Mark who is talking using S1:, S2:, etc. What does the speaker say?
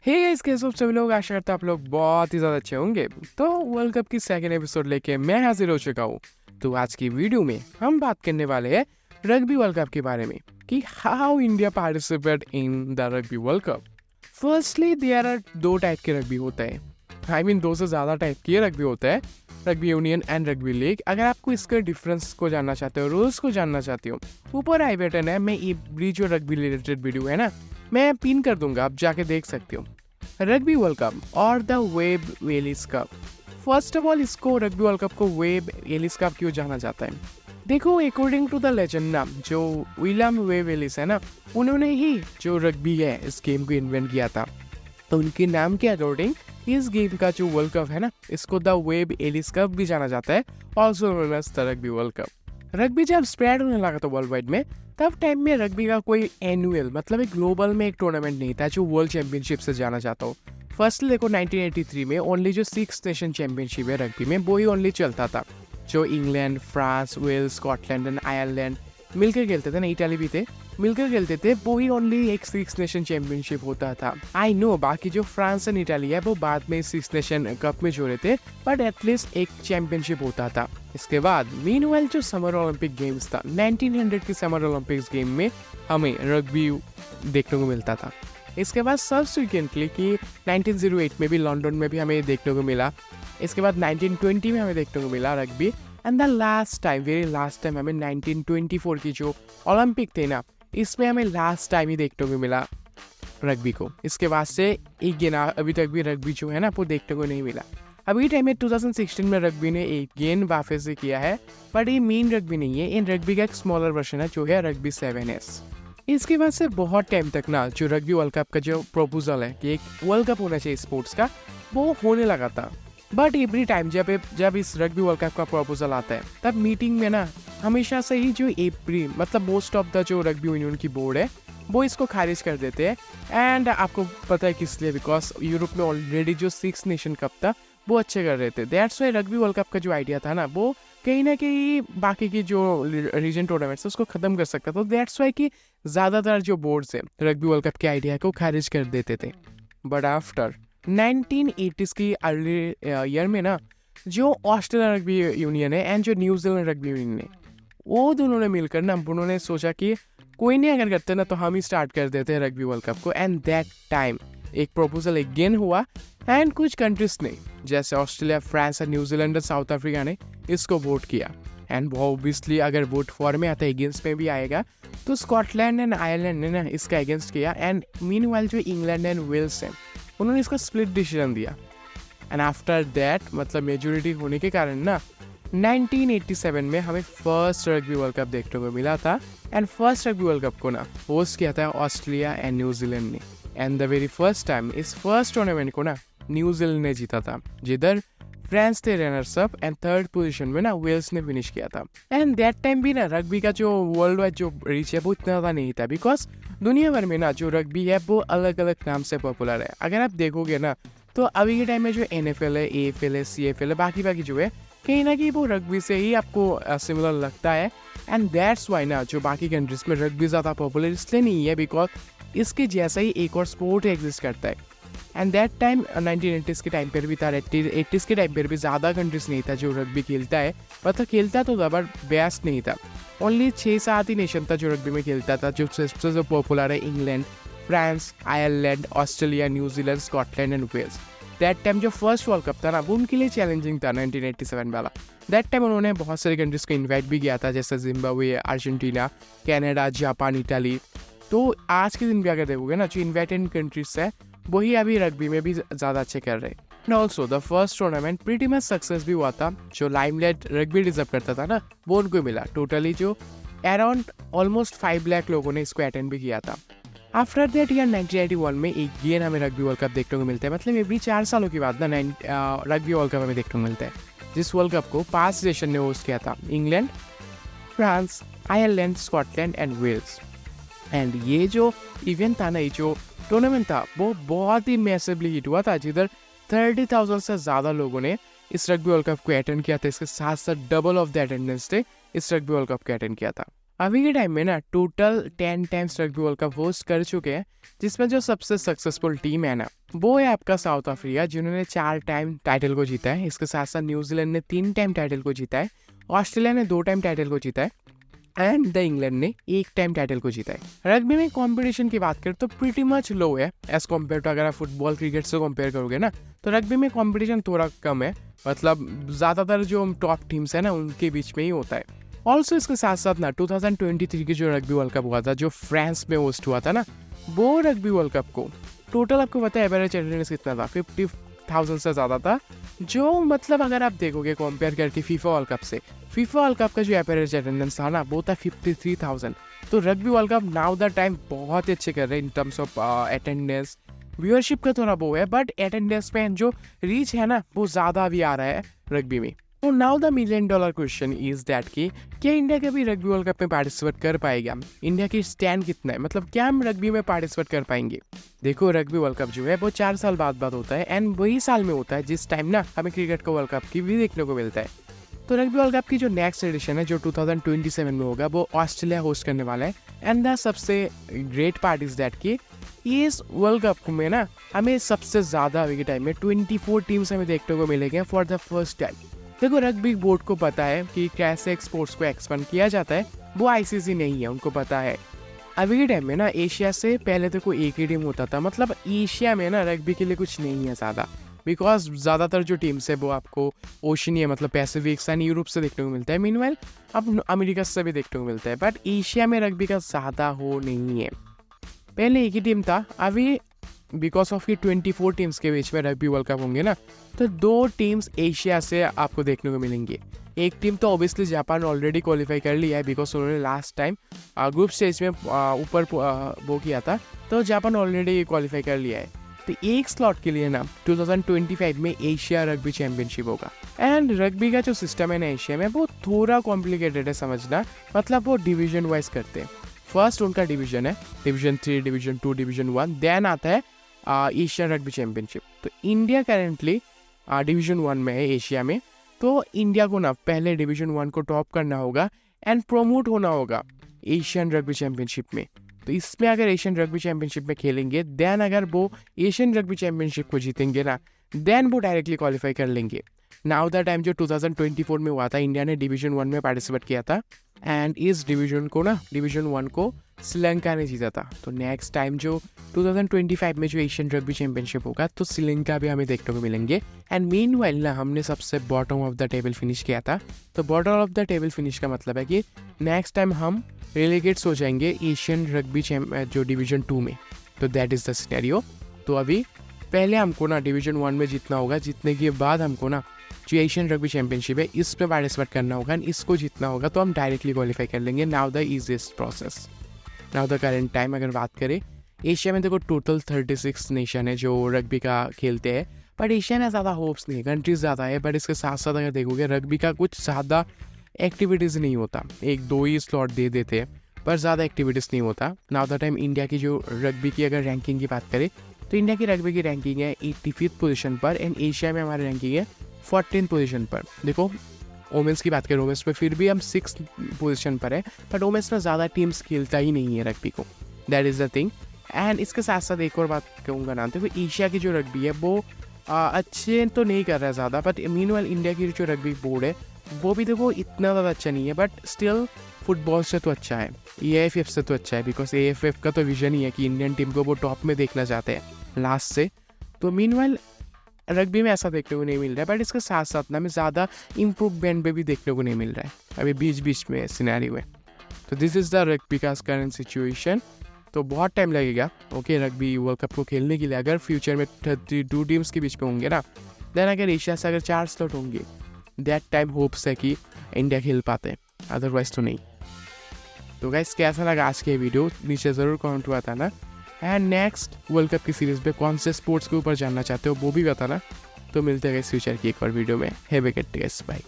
S1: Hey guys, कैसे हो सभी लोग। आशा करता हूं आप लोग बहुत ही ज़्यादा अच्छे होंगे। तो वर्ल्ड कप की सेकंड एपिसोड लेके मैं हाजिर हो चुका हूँ। तो आज की वीडियो में हम बात करने वाले हैं रग्बी वर्ल्ड कप के बारे में कि how India participate in the rugby world cup. Firstly there are दो टाइप के रग्बी होते हैं। दो से ज़्यादा टाइप के रग्बी होता है, rugby union and rugby league. अगर आपको इसके डिफरेंस को जानना चाहते हो, रूल्स को जानना चाहते हो, ऊपर आई बटन है, मैं ये जो रग्बी रिलेटेड वीडियो है ना, मैं पिन कर दूंगा, आप जाके देख सकते हो। रग्बी वर्ल्ड कप और the Webb Ellis cup. First of all, इसको रग्बी वर्ल्ड कप को वेब एलिस कप क्यों जाना जाता है? देखो, अकॉर्डिंग टू द लेजेंड ना, जो विलियम वेब एलिस है ना, उन्होंने ही जो रग्बी है इस गेम को इन्वेंट किया था। तो उनके नाम के अकॉर्डिंग इस गेम का जो वर्ल्ड कप है ना, इसको द वेब एलिस कप भी जाना जाता है, also known as the rugby world cup. Rugby जब स्प्रेड होने लगा था वर्ल्ड वाइड में, तब टाइम में रग्बी का कोई एनुअल मतलब एक ग्लोबल में एक टूर्नामेंट नहीं था जो वर्ल्ड चैंपियनशिप से जाना जाता हो। फर्स्टली देखो, 1983 में ओनली जो 6 नेशन चैंपियनशिप है रग्बी में, वो ही ओनली चलता था। जो England, France, Wales, Scotland and Ireland मिलकर खेलते थे ना, इटाली भी थे, मिलकर खेलते थे, वो ही ओनली एक 6 नेशन चैंपियनशिप होता था। आई नो बाकी जो फ्रांस एंड इटाली है वो बाद में 6 नेशन कप में जोड़े थे, बट एटलीस्ट एक चैंपियनशिप होता था। इसके बाद मीनवाइल जो समर ओलंपिक गेम्स था, 1900 के समर ओलंपिक्स गेम में हमें रग्बी देखने को मिलता था। इसके बाद सब्सिक्वेंटली कि 1908 में भी लंदन में भी हमें देखने को मिला। इसके बाद 1920 में हमें देखने को मिला rugby, and the last time, very last time हमें 1924 की जो ओलंपिक थे ना, इसमें हमें लास्ट टाइम ही देखने को मिला रग्बी को। इसके बाद से एक गेन अभी तक भी रग्बी जो है ना वो देखने को नहीं मिला। अभी टाइम में 2016 में रग्बी ने एक गेन वापस से किया है, बट ये मेन रग्बी नहीं है। इन रग्बी का एक स्मॉलर वर्जन है जो है रग्बी 7S। इसके बाद से बहुत टाइम तक ना जो रग्बी वर्ल्ड कप का जो प्रपोजल है कि एक वर्ल्ड कप होना चाहिए स्पोर्ट्स का, वो होने लगा था। बट एवरी टाइम जब इस रग्बी वर्ल्ड कप का प्रपोजल आता है, तब मीटिंग में ना हमेशा से ही जो एप्रिल मतलब मोस्ट ऑफ द जो रग्बी यूनियन की बोर्ड है वो इसको खारिज कर देते हैं। एंड आपको पता है किस लिए? बिकॉज यूरोप में ऑलरेडी जो 6 नेशन कप था वो अच्छे कर रहे थे। That's why rugby world cup का जो आइडिया था ना, वो कहीं ना कहीं बाकी की जो रीजन टूर्नामेंट्स है उसको ख़त्म कर सकता था। तो दैट्स वाई कि ज़्यादातर जो बोर्ड्स है रग्बी वर्ल्ड कप के आइडिया को खारिज कर देते थे। बट आफ्टर 1980s की अर्ली ईयर में ना, जो ऑस्ट्रेलिया रग्बी यूनियन है एंड जो न्यूजीलैंड रग्बी यूनियन है, वो दोनों ने मिलकर ना उन्होंने सोचा कि कोई नहीं अगर करते ना तो हम ही स्टार्ट कर देते हैं रग्बी वर्ल्ड कप को। एंड दैट टाइम एक प्रपोजल अगेन हुआ, एंड कुछ कंट्रीज ने जैसे ऑस्ट्रेलिया, फ्रांस और न्यूजीलैंड और साउथ अफ्रीका ने इसको वोट किया। एंड वो ऑब्वियसली अगर वोट फॉर में आता है, अगेंस्ट में भी आएगा, तो स्कॉटलैंड एंड आयरलैंड ने ना इसका अगेंस्ट किया। एंड मीनवाइल जो इंग्लैंड एंड वेल्स है, उन्होंने इसका स्प्लिट डिसीजन दिया। एंड आफ्टर दैट मतलब मेजोरिटी होने के कारण ना 1987 में हमें फर्स्ट रग्बी वर्ल्ड कप देखने को मिला था। And first rugby world cup को ना होस्ट किया था ऑस्ट्रेलिया एंड न्यूजीलैंड ने। And the very first time इस फर्स्ट टूर्नामेंट को ना न्यूजीलैंड ने जीता था, जिधर फ्रांस थे runners up, and third position में ना वेल्स ने फिनिश किया था। एंड दैट टाइम भी ना रग्बी का जो वर्ल्ड वाइड जो रीच है वो इतना ज़्यादा नहीं था, बिकॉज दुनिया भर में ना जो रग्बी है वो अलग अलग नाम से पॉपुलर है। अगर आप देखोगे ना तो अभी के टाइम में जो NFL है, AFL है, CFL है, बाकी जो है कहीं ना कहीं वो रग्बी से ही आपको सिमिलर लगता है। एंड दैट्स वाई ना जो बाकी कंट्रीज में रग्बी ज़्यादा पॉपुलर इसलिए नहीं है, बिकॉज इसके जैसा ही एक और स्पोर्ट एग्जिस्ट करता है। एंड दैट टाइम 1980s के टाइम पर भी था, 80s के टाइम पर भी ज़्यादा कंट्रीज नहीं था जो रग्बी खेलता है, मतलब खेलता तो था बट बेस्ट नहीं था। ओनली 6-7 ही नेशन था जो रग्बी में खेलता था, जो सबसे जो पॉपुलर है England, France, Ireland, Australia, New Zealand, Scotland and Wales. That time जो फर्स्ट वर्ल्ड कप था ना वो उनके लिए चैलेंजिंग था 1987 वाला। दैट टाइम उन्होंने बहुत सारी कंट्रीज को इन्वाइट भी किया था, जैसे Zimbabwe, Argentina, Canada, Japan, Italy. तो आज के दिन भी अगर देखोगे ना, जो इन्वाइटेड कंट्रीज है वही अभी रग्बी में भी ज़्यादा अच्छे कर रहे हैं। And also the first tournament pretty much success भी हुआ था। जो लाइमलाइट रग्बी डिजर्व करता था ना वो उनको मिला। टोटली जो अराउंड ऑलमोस्ट 5 लाख लोगों ने इसको अटेंड भी किया था। आफ्टर दैट ईयर 1981 में एक गेन हमें रग्बी वर्ल्ड कप देखने को मिलता है, मतलब एवरी 4 सालों के बाद ना रग्बी वर्ल्ड कप हमें देखने को मिलता है, जिस वर्ल्ड कप को 5 नेशन ने होस्ट किया था, England, France, Ireland, Scotland and Wales. And ये जो इवेंट था ना, ये जो टूर्नामेंट था, वो बहुत ही मैसिवली हिट हुआ था, जिधर 30,000 से ज़्यादा लोगों ने इस रग्बी वर्ल्ड कप को अटेंड किया था। इसके साथ साथ डबल ऑफ द अटेंडेंस थे इस रग्बी वर्ल्ड कप को अटेंड किया था। अभी के टाइम में ना total 10 times rugby world cup host कर चुके हैं, जिसमें जो सबसे सक्सेसफुल टीम है ना वो है आपका साउथ अफ्रीका, जिन्होंने 4 टाइम टाइटल को जीता है। इसके साथ साथ न्यूजीलैंड ने 3 टाइम टाइटल को जीता है, ऑस्ट्रेलिया ने 2 टाइम टाइटल को जीता है एंड द इंग्लैंड ने 1 टाइम टाइटल को जीता है। रग्बी में कंपटीशन की बात करें तो प्रीटी मच लो है एज कम्पेयर टू, अगर आप फुटबॉल क्रिकेट से कंपेयर करोगे ना तो रग्बी में कंपटीशन थोड़ा कम है, मतलब ज़्यादातर जो टॉप टीम्स है ना उनके बीच में ही होता है। ऑल्सो इसके साथ साथ ना 2023 की जो रग्बी वर्ल्ड कप हुआ था, जो फ्रांस में होस्ट हुआ था ना, वो रग्बी वर्ल्ड कप को टोटल आपको पता है एवरेज अटेंडेंस कितना था, 50,000 से ज़्यादा था, जो मतलब अगर आप देखोगे कंपेयर करके फीफा वर्ल्ड कप से, फीफा वर्ल्ड कप का जो एवरेज अटेंडेंस था ना वो था 53,000। तो rugby world cup now the time बहुत ही अच्छे कर रहे हैं in terms of attendance. Viewership का थोड़ा वो है बट अटेंडेंस में जो रीच है ना वो ज़्यादा भी आ रहा है रग्बी में। तो now the $1 million question is that कि क्या इंडिया कभी रग्बी वर्ल्ड कप में पार्टिसिपेट कर पाएगा? इंडिया की स्टैंड कितना है, मतलब क्या हम रग्बी में पार्टिसिपेट कर पाएंगे? देखो रग्बी वर्ल्ड कप जो है वो 4 साल बाद होता है एंड वही साल में होता है जिस टाइम ना हमें क्रिकेट का वर्ल्ड कप की भी देखने को मिलता है। तो रग्बी वर्ल्ड कप की जो नेक्स्ट एडिशन है जो 2027 में होगा वो ऑस्ट्रेलिया होस्ट करने वाला है एंड द सबसे ग्रेट पार्ट इज दैट कि इस वर्ल्ड कप में ना हमें सबसे ज़्यादा अभी के टाइम में 24 टीम्स हमें देखने को मिलेंगे फॉर द फर्स्ट टाइम। देखो रग्बी बोर्ड को पता है कि कैसे स्पोर्ट्स को एक्सपेंड किया जाता है, वो आईसीसी नहीं है, उनको पता है। अभी के टाइम में ना एशिया से पहले तो कोई एक ही टीम होता था, मतलब एशिया में ना रग्बी के लिए कुछ नहीं है ज़्यादा, बिकॉज ज़्यादातर जो टीम्स है वो आपको ओशिनिया मतलब पैसिफिक एंड यूरोप से देखने को मिलता है, मीनवाइल अब अमेरिका से भी देखने को मिलता है, बट एशिया में रग्बी का ज़्यादा हो नहीं है। पहले एक ही टीम था, अभी बिकॉज ऑफ कि 24 टीम्स के बीच में रग्बी वर्ल्ड कप होंगे ना तो 2 टीम्स एशिया से आपको देखने को मिलेंगी। एक टीम तो ऑब्वियसली जापान ऑलरेडी क्वालिफाई कर लिया है बिकॉज उन्होंने लास्ट टाइम ग्रुप स्टेज में ऊपर वो किया था, तो जापान ऑलरेडी क्वालिफाई कर लिया है। तो एक स्लॉट के लिए ना 2025 में एशिया रग्बी चैंपियनशिप होगा एंड रग्बी का जो सिस्टम है ना एशिया में वो थोड़ा कॉम्प्लिकेटेड है समझना, मतलब वो डिवीजन वाइज करते हैं। फर्स्ट उनका डिवीजन है डिवीजन 3, डिवीजन 2, डिवीजन 1, देन आता है एशियन रग्बी चैंपियनशिप। तो इंडिया करेंटली डिवीजन 1 में है एशिया में, तो इंडिया को ना पहले डिवीजन 1 को टॉप करना होगा एंड प्रोमोट होना होगा एशियन रग्बी चैंपियनशिप में। तो इसमें अगर एशियन रग्बी चैंपियनशिप में खेलेंगे, देन अगर वो एशियन रग्बी चैंपियनशिप को जीतेंगे ना, देन वो डायरेक्टली क्वालिफाई कर लेंगे। नाउ द टाइम जो 2024 में हुआ था, इंडिया ने डिवीजन 1 में पार्टिसिपेट किया था एंड इस डिवीजन को ना डिवीजन 1 को श्रीलंका ने जीता था। तो नेक्स्ट टाइम जो 2025 में जो एशियन रग्बी चैंपियनशिप होगा तो श्रीलंका भी हमें देखने को मिलेंगे। एंड मीनवाइल ना हमने सबसे bottom of the table finish किया था, तो bottom of the table finish का मतलब है कि नेक्स्ट टाइम हम रेलीगेट्स हो जाएंगे एशियन रग्बी जो डिवीजन 2 में। तो दैट इज़ द सिनेरियो। तो अभी पहले हमको ना डिवीजन 1 में जीतना होगा, जीतने के बाद हमको ना जो एशियन रग्बी चैंपियनशिप है इस पर पार्टिसिपेट करना होगा, इसको जीतना होगा तो हम डायरेक्टली क्वालिफाई कर लेंगे। Now the easiest process, now the current time अगर बात करें एशिया में देखो टोटल 36 नेशन है जो रग्बी का खेलते हैं, बट एशिया में ज़्यादा होप्स नहीं है, कंट्रीज ज़्यादा है, बट इसके साथ साथ अगर देखोगे रग्बी का कुछ ज़्यादा एक्टिविटीज़ नहीं होता, 1-2 ही स्लॉट दे देते हैं पर ज़्यादा एक्टिविटीज़ नहीं होता। नाउ द टाइम इंडिया की जो रग्बी की अगर रैंकिंग की बात करें तो इंडिया की रग्बी की रैंकिंग है 85th पोजीशन पर एंड एशिया में हमारी रैंकिंग है 14th पोजीशन पर। देखो वोमेंस की बात करें, वोमेंस पे फिर भी हम 6th पोजीशन पर है, बट वोमेंस में ज़्यादा टीम्स खेलता ही नहीं है रग्बी को, that is the thing. And इसके साथ साथ एक और बात कहूँगा ना, तो एशिया की जो रग्बी है वो अच्छे तो नहीं कर रहा है ज़्यादा, बट मीनवाइल इंडिया की जो रग्बी बोर्ड है वो भी देखो इतना ज़्यादा अच्छा नहीं है, बट स्टिल फुटबॉल से तो अच्छा है, AFF से तो अच्छा है, बिकॉज AFF का तो विजन ही है कि इंडियन टीम को वो टॉप में देखना चाहते हैं लास्ट से। तो मीनवाइल रग्बी में ऐसा देखने को नहीं मिल रहा है, बट इसके साथ साथ ना हमें ज़्यादा इम्प्रूवमेंट में भी देखने को नहीं मिल रहा है अभी बीच बीच में सिनेरियो है। तो दिस इज़ द रग्बी का करंट सिचुएशन। तो बहुत टाइम लगेगा ओके रग्बी वर्ल्ड कप को खेलने के लिए। अगर फ्यूचर में 32 टीम्स के बीच में होंगे ना, देन अगर एशिया से अगर 4 स्लॉट होंगे, दैट टाइम होप्स है कि इंडिया खेल पाते हैं, अदरवाइज तो नहीं। तो गाइस कैसा लगा आज के वीडियो नीचे ज़रूर कमेंट में बताना, एंड नेक्स्ट वर्ल्ड कप की सीरीज़ में कौन से स्पोर्ट्स के ऊपर जानना चाहते हो वो भी बताना। तो मिलते हैं फ्यूचर की एक और वीडियो में। Have a good day guys, bye.